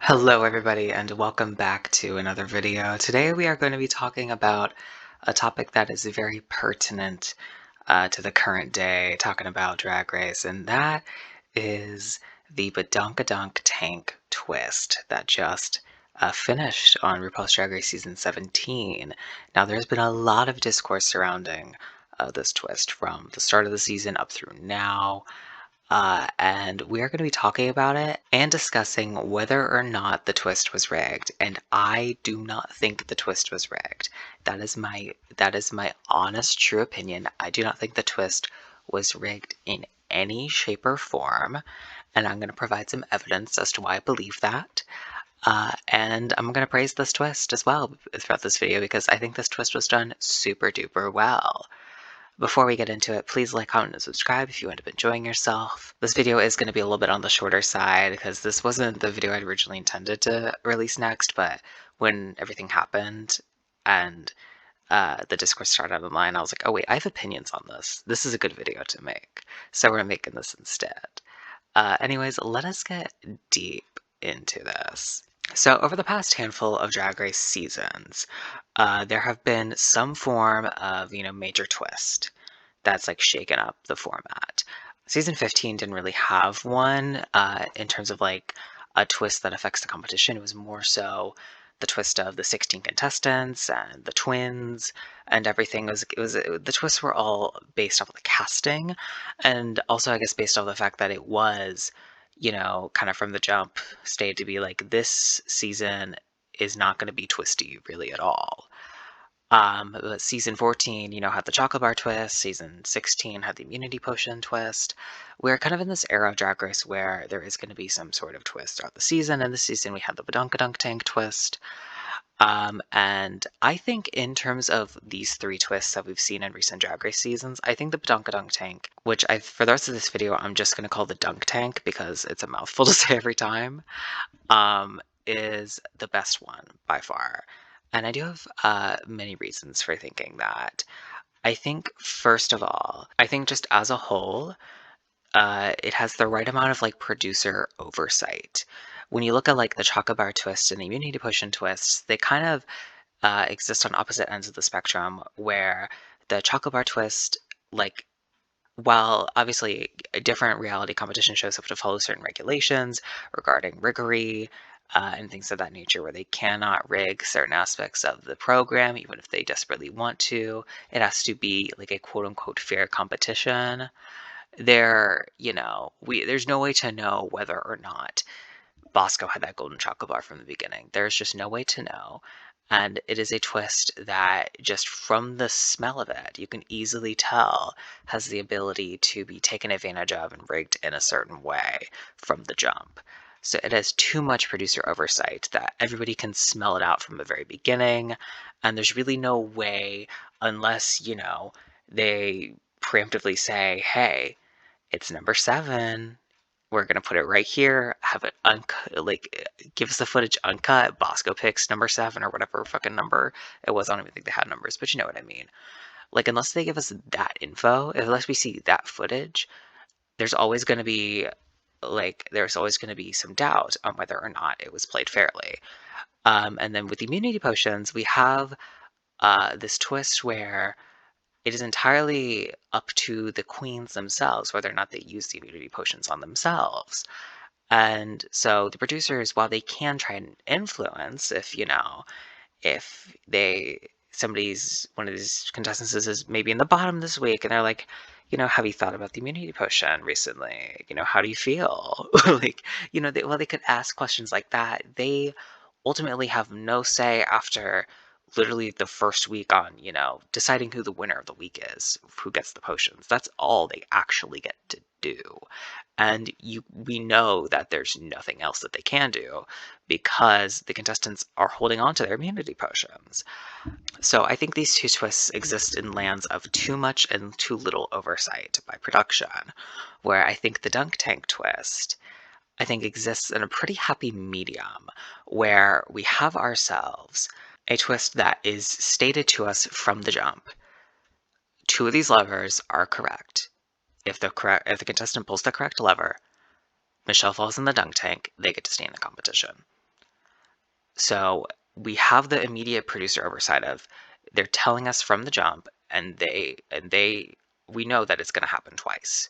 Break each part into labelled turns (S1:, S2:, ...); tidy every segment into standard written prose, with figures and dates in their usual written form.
S1: Hello everybody and welcome back to another video. Today we are going to be talking about a topic that is very pertinent to the current day, talking about Drag Race, and that is the Badonkadunk tank twist that just finished on RuPaul's Drag Race Season 17. Now there's been a lot of discourse surrounding this twist from the start of the season up through now. And we are going to be talking about it and discussing whether or not the twist was rigged. And I do not think the twist was rigged. That is my honest, true opinion. I do not think the twist was rigged in any shape or form, and I'm going to provide some evidence as to why I believe that. And I'm going to praise this twist as well throughout this video because I think this twist was done super duper well. Before we get into it, please like, comment, and subscribe if you end up enjoying yourself. This video is going to be a little bit on the shorter side because this wasn't the video I'd originally intended to release next, but when everything happened and the discourse started online, I was like, oh wait, I have opinions on this. This is a good video to make, so we're making this instead. Anyways, let us get deep into this. So over the past handful of Drag Race seasons, there have been some form of, major twist that's like shaken up the format. Season 15 didn't really have one in terms of like a twist that affects the competition. It was more so the twist of the 16 contestants and the twins and everything. The twists were all based off of the casting, and also I guess based off the fact that it was, kind of from the jump stated to be like this season is not going to be twisty really at all. But season 14, had the chocolate bar twist. Season 16 had the immunity potion twist. We're kind of in this era of Drag Race where there is going to be some sort of twist throughout the season. And this season we had the Badonkadunk tank twist. And I think in terms of these three twists that we've seen in recent Drag Race seasons, I think the Badonkadunk tank, which for the rest of this video, I'm just going to call the Dunk Tank because it's a mouthful to say every time, is the best one by far. And I do have many reasons for thinking that. I think, first of all, I think just as a whole, it has the right amount of like producer oversight. When you look at like the chocolate bar twist and the immunity potion twists, they kind of exist on opposite ends of the spectrum, where the chocolate bar twist, like, while obviously different reality competition shows have to follow certain regulations regarding riggery and things of that nature, where they cannot rig certain aspects of the program, even if they desperately want to. It has to be like a quote unquote fair competition. There's no way to know whether or not Bosco had that golden chocolate bar from the beginning. There's just no way to know. And it is a twist that, just from the smell of it, you can easily tell has the ability to be taken advantage of and rigged in a certain way from the jump. So it has too much producer oversight that everybody can smell it out from the very beginning. And there's really no way, unless, they preemptively say, hey, it's number 7. We're gonna put it right here, have it uncut, like, give us the footage uncut. Bosco picks number 7 or whatever fucking number it was. I don't even think they had numbers, but you know what I mean. Like, unless they give us that info, unless we see that footage, there's always gonna be some doubt on whether or not it was played fairly. And then with the immunity potions, we have this twist where it is entirely up to the queens themselves whether or not they use the immunity potions on themselves. And so the producers, while they can try and influence, if one of these contestants is maybe in the bottom this week and they're like, have you thought about the immunity potion recently? How do you feel? Like, they could ask questions like that. They ultimately have no say after literally the first week on, deciding who the winner of the week is, who gets the potions. That's all they actually get to do. And we know that there's nothing else that they can do because the contestants are holding on to their immunity potions. So I think these two twists exist in lands of too much and too little oversight by production, where I think the dunk tank twist, I think, exists in a pretty happy medium, where we have ourselves a twist that is stated to us from the jump. 2 of these levers are correct. If the contestant pulls the correct lever, Michelle falls in the dunk tank, they get to stay in the competition. So we have the immediate producer oversight of they're telling us from the jump, and we know that it's going to happen twice.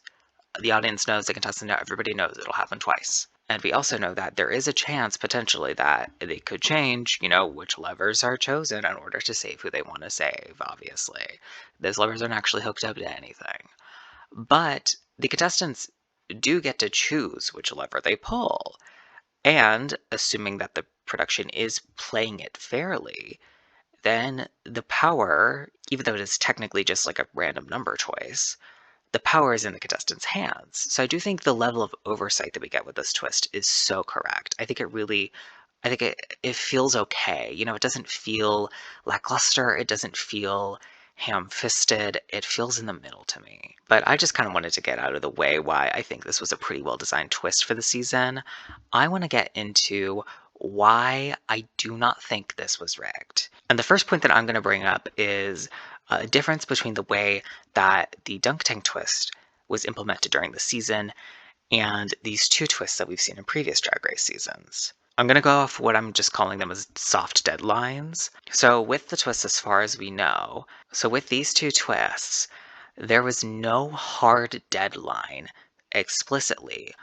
S1: The audience knows, the contestant knows, everybody knows it'll happen twice. And we also know that there is a chance potentially that they could change, which levers are chosen in order to save who they want to save, obviously. Those levers aren't actually hooked up to anything. But the contestants do get to choose which lever they pull. And assuming that the production is playing it fairly, then the power, even though it is technically just like a random number choice, the power is in the contestants' hands. So I do think the level of oversight that we get with this twist is so correct. I think it feels okay. It doesn't feel lackluster. It doesn't feel ham-fisted. It feels in the middle to me. But I just kind of wanted to get out of the way why I think this was a pretty well-designed twist for the season. I want to get into why I do not think this was rigged. And the first point that I'm going to bring up is a difference between the way that the dunk tank twist was implemented during the season and these two twists that we've seen in previous Drag Race seasons. I'm going to go off what I'm just calling them as soft deadlines. So with the twists as far as we know, so with these two twists, there was no hard deadline explicitly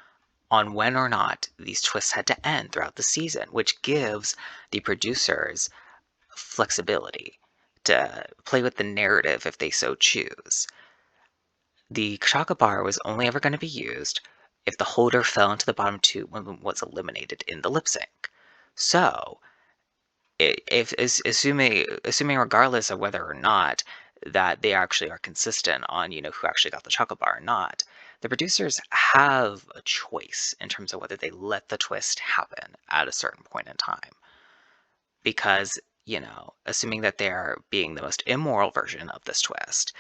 S1: on when or not these twists had to end throughout the season, which gives the producers flexibility to play with the narrative if they so choose. The chocolate bar was only ever going to be used if the holder fell into the bottom two when was eliminated in the lip sync. So, assuming regardless of whether or not that they actually are consistent on who actually got the chocolate bar or not, the producers have a choice in terms of whether they let the twist happen at a certain point in time. Because assuming that they're being the most immoral version of this twist,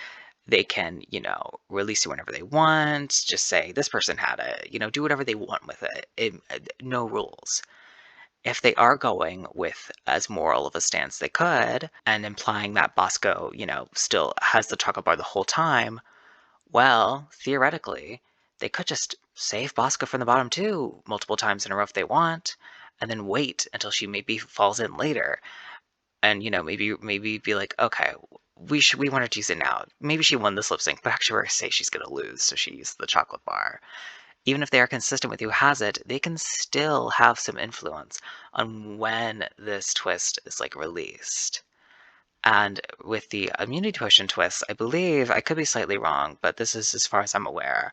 S1: they can, release it whenever they want, just say this person had it, do whatever they want with it, no rules. If they are going with as moral of a stance they could, and implying that Bosco, still has the chocolate bar the whole time, well, theoretically, they could just save Bosco from the bottom two multiple times in a row if they want, and then wait until she maybe falls in later. And maybe be like, okay, we wanted to use it now. Maybe she won this lip sync, but actually we're gonna say she's gonna lose, so she used the chocolate bar. Even if they are consistent with who has it, they can still have some influence on when this twist is released. And with the immunity potion twist, I believe, I could be slightly wrong, but this is as far as I'm aware,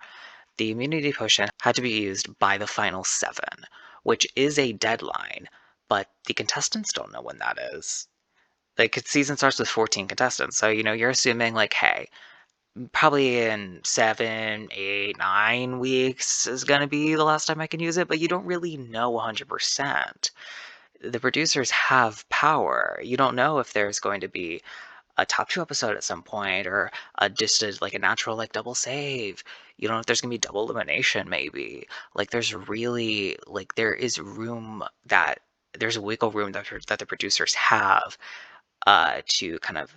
S1: the immunity potion had to be used by the final 7, which is a deadline, but the contestants don't know when that is. Season starts with 14 contestants, so you're assuming hey, probably in 7, 8, 9 weeks is gonna be the last time I can use it, but you don't really know 100%. The producers have power. You don't know if there's going to be a top 2 episode at some point, or just a natural double save. You don't know if there's gonna be double elimination maybe. There's really there is room that there's a wiggle room that the producers have to kind of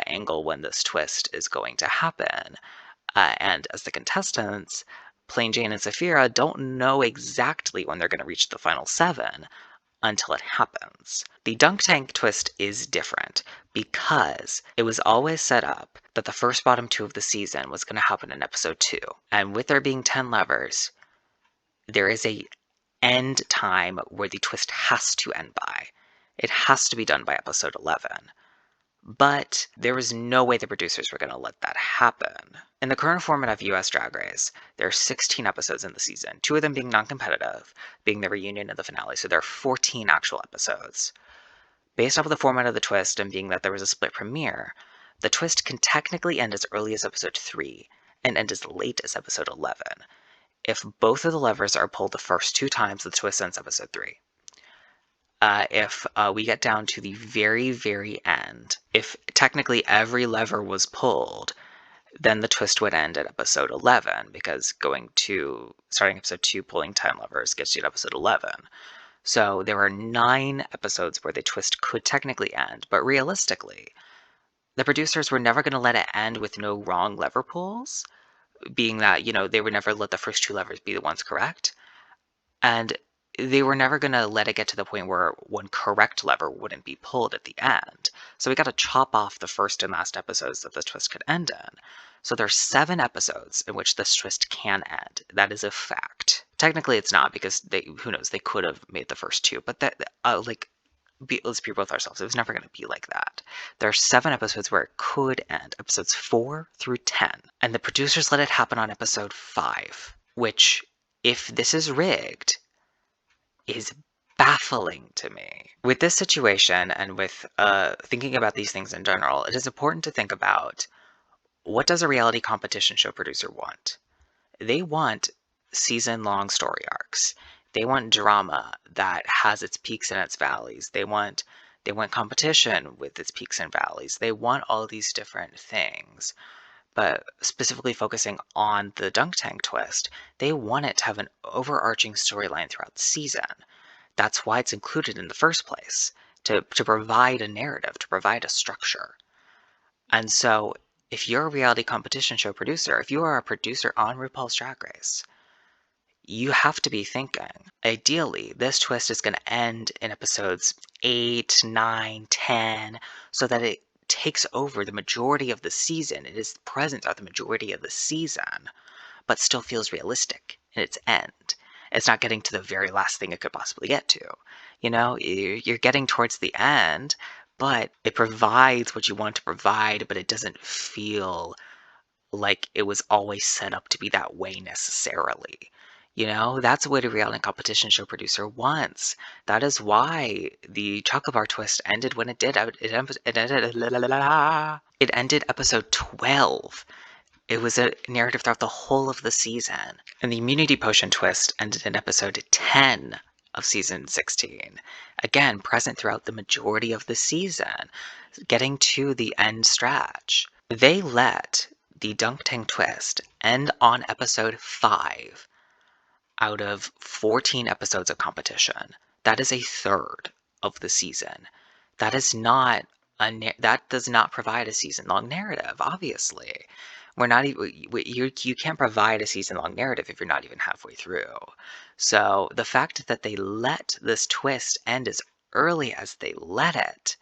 S1: angle when this twist is going to happen. And as the contestants, Plain Jane and Saphira don't know exactly when they're going to reach the final 7 until it happens. The dunk tank twist is different because it was always set up that the first bottom 2 of the season was going to happen in episode 2. And with there being 10 levers, there is a end time where the twist has to end by. It has to be done by episode 11. But there was no way the producers were going to let that happen. In the current format of US Drag Race, there are 16 episodes in the season, 2 of them being non-competitive, being the reunion and the finale, so there are 14 actual episodes. Based off of the format of the twist and being that there was a split premiere, the twist can technically end as early as episode 3 and end as late as episode 11, if both of the levers are pulled the first 2 times the twist ends episode 3. If we get down to the very, very end, if technically every lever was pulled, then the twist would end at episode 11, because starting episode 2, pulling 10 levers gets you to episode 11. So there are 9 episodes where the twist could technically end, but realistically, the producers were never going to let it end with no wrong lever pulls, being that, they would never let the first 2 levers be the ones correct. And they were never gonna let it get to the point where one correct lever wouldn't be pulled at the end. So we gotta chop off the first and last episodes that this twist could end in. So there's 7 episodes in which this twist can end. That is a fact. Technically, it's not because who knows, they could have made the first 2, but let's be real with ourselves. It was never going to be like that. There are 7 episodes where it could end, episodes 4 through 10. And the producers let it happen on episode 5, which, if this is rigged, is baffling to me. With this situation and with thinking about these things in general, it is important to think about, what does a reality competition show producer want? They want season-long story arcs. They want drama that has its peaks and its valleys. They want competition with its peaks and valleys. They want all these different things. But specifically focusing on the dunk tank twist, they want it to have an overarching storyline throughout the season. That's why it's included in the first place, to provide a narrative, to provide a structure. And so, if you're a reality competition show producer, if you are a producer on RuPaul's Drag Race, you have to be thinking, ideally, this twist is going to end in episodes 8, 9, 10, so that it takes over the majority of the season. It is present at the majority of the season, but still feels realistic in its end. It's not getting to the very last thing it could possibly get to. You know, you're getting towards the end, but it provides what you want to provide, but it doesn't feel like it was always set up to be that way necessarily. You know, that's what a reality competition show producer wants. That is why the chocolate bar twist ended when it did. It ended episode 12. It was a narrative throughout the whole of the season. And the immunity potion twist ended in episode 10 of season 16. Again, present throughout the majority of the season, getting to the end stretch. They let the dunk tank twist end on episode 5 out of 14 episodes of competition. That is a third of the season. That is not that does not provide a season-long narrative, obviously. We're not even, you can't provide a season-long narrative if you're not even halfway through. So the fact that they let this twist end as early as they let it,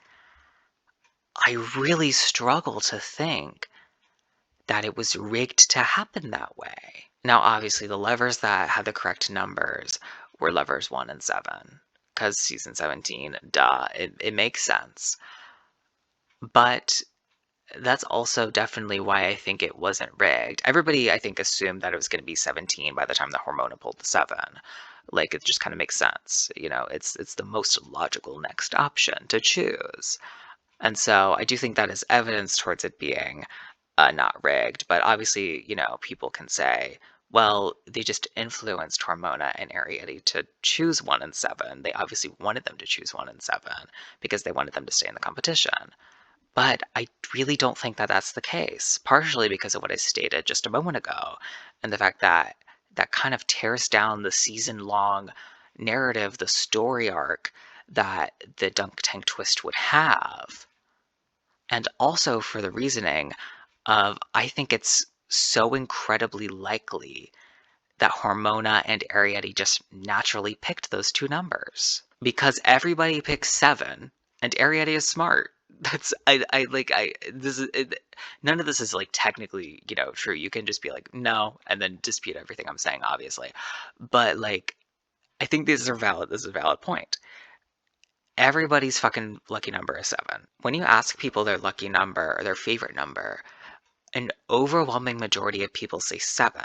S1: I really struggle to think that it was rigged to happen that way. Now, obviously, the levers that had the correct numbers were levers 1 and 7, because season 17, duh, it makes sense. But that's also definitely why I think it wasn't rigged. Everybody, I think, assumed that it was going to be 17 by the time the Hormona pulled the 7. Like, it just kind of makes sense. You know, it's the most logical next option to choose. And so I do think that is evidence towards it being not rigged. But obviously, you know, people can say, well, they just influenced Hormona and Ariete to choose 1 and 7. They obviously wanted them to choose 1 and 7 because they wanted them to stay in the competition. But I really don't think that that's the case, partially because of what I stated just a moment ago, and the fact that that kind of tears down the season-long narrative, the story arc that the dunk tank twist would have. And also for the reasoning of, I think it's so incredibly likely that Hormona and Ariete just naturally picked those 2 numbers. Because everybody picks 7, and Ariete is smart. That's none of this is like technically, you know, true. You can just be like, no, and then dispute everything I'm saying, obviously. But like, I think this is a valid point. Everybody's fucking lucky number is 7. When you ask people their lucky number or their favorite number, an overwhelming majority of people say 7.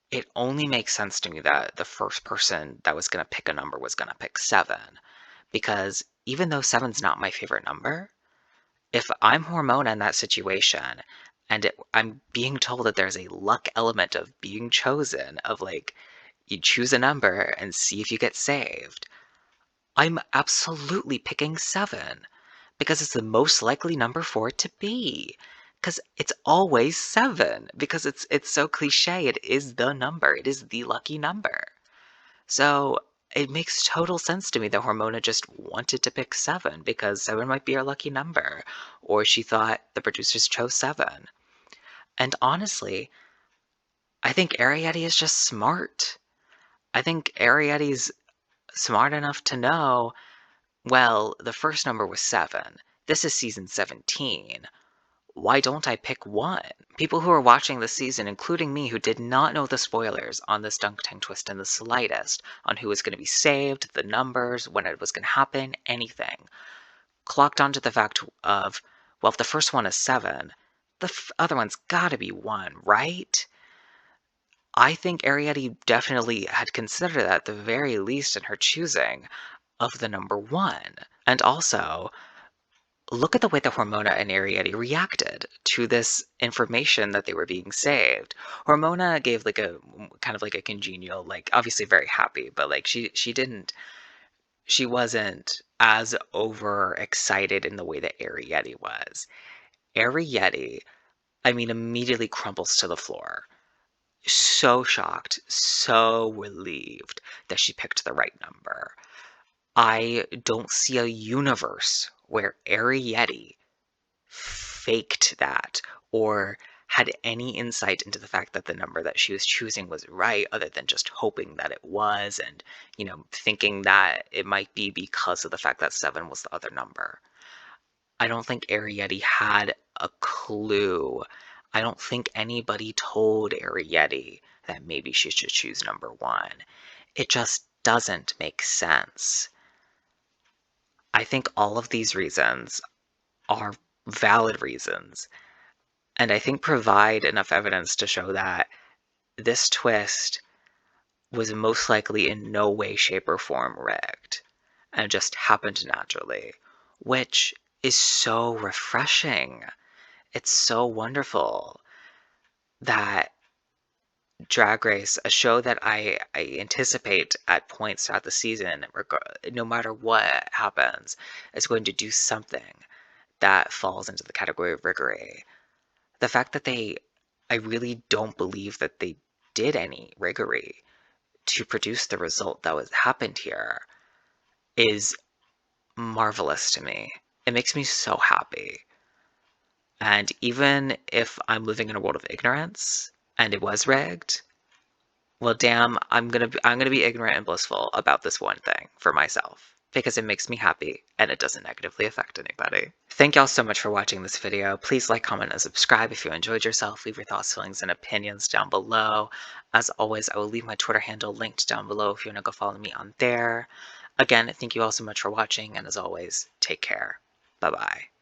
S1: It only makes sense to me that the first person that was going to pick a number was going to pick 7. Because even though 7's not my favorite number, if I'm Hormona in that situation and I'm being told that there's a luck element of being chosen, of like, you choose a number and see if you get saved, I'm absolutely picking 7 because it's the most likely number for it to be. Because it's always 7. Because it's so cliche. It is the number. It is the lucky number. So it makes total sense to me that Hormona just wanted to pick 7 because 7 might be her lucky number, or she thought the producers chose 7. And honestly, I think Ariete is just smart. I think Arietta's smart enough to know, well, the first number was 7. This is season 17. Why don't I pick 1? People who are watching this season, including me, who did not know the spoilers on this Dunk Tank twist in the slightest, on who was going to be saved, the numbers, when it was going to happen, anything, clocked onto the fact of, well, if the first one is 7, the other one's gotta be 1, right? I think Ariete definitely had considered that at the very least in her choosing of the number 1. And also, look at the way that Hormona and Ariete reacted to this information that they were being saved. Hormona gave like a kind of like a congenial, like obviously very happy, but like she wasn't as overexcited in the way that Ariete was. Ariete, I mean, immediately crumbles to the floor. So shocked, so relieved that she picked the right number. I don't see a universe where Ariete faked that or had any insight into the fact that the number that she was choosing was right, other than just hoping that it was and, thinking that it might be because of the fact that 7 was the other number. I don't think Ariete had a clue. I don't think anybody told Ariete that maybe she should choose number 1. It just doesn't make sense. I think all of these reasons are valid reasons, and I think provide enough evidence to show that this twist was most likely in no way, shape, or form rigged, and just happened naturally, which is so refreshing. It's so wonderful that Drag Race, a show that I anticipate at points throughout the season, no matter what happens, is going to do something that falls into the category of riggery. The fact that I really don't believe that they did any riggery to produce the result that was happened here is marvelous to me. It makes me so happy. And even if I'm living in a world of ignorance and it was rigged, well, damn, I'm gonna be ignorant and blissful about this one thing for myself because it makes me happy and it doesn't negatively affect anybody. Thank y'all so much for watching this video. Please like, comment, and subscribe if you enjoyed yourself. Leave your thoughts, feelings, and opinions down below. As always, I will leave my Twitter handle linked down below if you want to go follow me on there. Again, thank you all so much for watching, and as always, take care. Bye-bye.